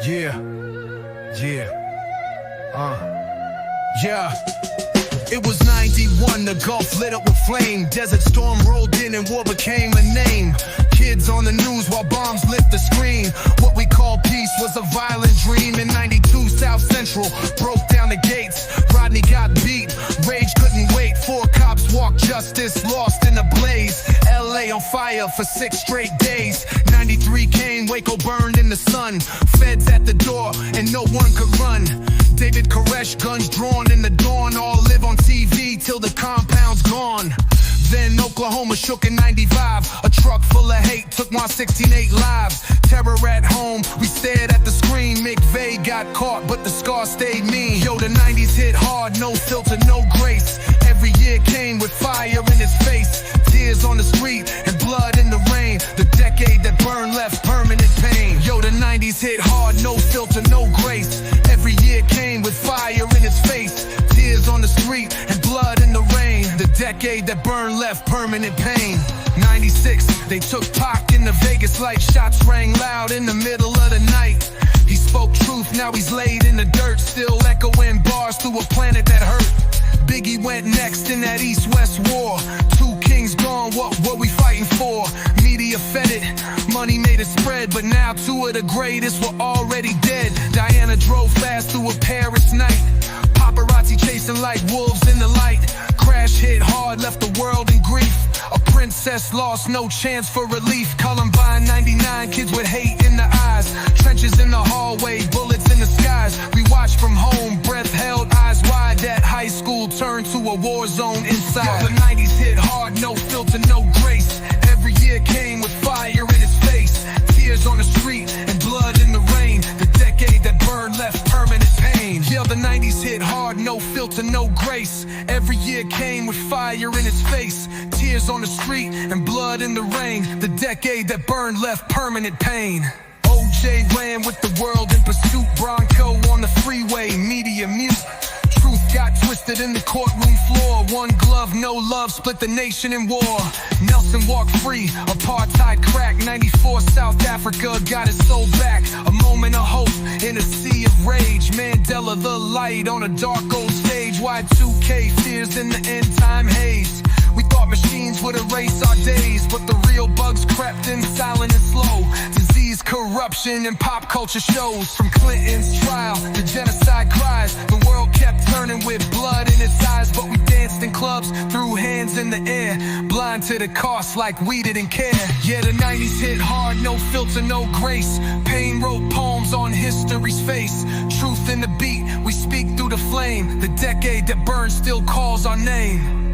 Yeah, yeah, yeah. It was 91, the Gulf lit up with flame. Desert Storm rolled in and war became a name. Kids on the news while bombs lit the screen. What we call peace was a violent dream. In 92, South Central broke down the gates. Rodney got beat, rage couldn't wait. 4 cops walked justice, lost in a blaze. LA on fire for 6 straight days. 93 came, Waco burned in the sun. Feds at the door and no one could run. David Koresh, guns drawn in the dawn. All live on TV till the compound's gone. Then Oklahoma shook in 95. A truck full of hate took my 16-8 lives. Terror at home, we stared at the screen. McVeigh got caught, but the scar stayed mean. Yo, the 90s hit hard, no filter, no grace. Every year came with fire in its face. Tears on the street and blood in the rain. The decade that burned left permanent pain. Yo, the 90s hit hard, no filter, no grace. Every year came with fire in its face. Tears on the street and blood in the rain. The decade that burned left permanent pain. 96, they took Pac in the Vegas light. Shots rang loud in the middle of the night. He spoke truth, now he's laid in the dirt. Still echoing bars through a planet that hurt. Biggie went next in that East-West war. 2 kings gone, what were we fighting for? Media fed it, money made it spread. But now 2 of the greatest were already dead. Diana drove fast through a Paris night. Paparazzi chasing like wolves in the light. Crash hit hard, left the world in grief. A princess lost, no chance for relief. Columbine 99, kids with hate in the eyes. Trenches in the hallway, bullets in the skies. We watched from home, breath held, eyes wide. That high school turned to a war zone inside. Yo, the 90s hit hard, no filter, no grace. Every year came with fire in its face. Tears on the street and blood in the rain. The decade that burned left permanent pain. Yeah, the 90s hit hard, no filter, no grace. Every year came with fire in its face. Tears on the street and blood in the rain. The decade that burned left permanent pain. OJ ran with the world in pursuit. Bronco on the freeway, media mute. Truth got twisted in the courtroom floor. One glove, no love, split the nation in war. Nelson walked free, apartheid cracked. 94 South Africa got his soul back. A moment of hope in a sea of rage. Mandela the light on a dark old stage. Y2K fears in the end time haze. We thought machines would erase our days, but the real bugs crept in silent and slow. Disease, corruption, and pop culture shows. From Clinton's trial to genocide cries, the world kept turning with blood in its eyes. But we danced in clubs, threw hands in the air, blind to the cost like we didn't care. Yeah, the 90s hit hard, no filter, no grace. Pain wrote poems on history's face. Truth in the beat, we speak through the flame. The decade that burns still calls our name.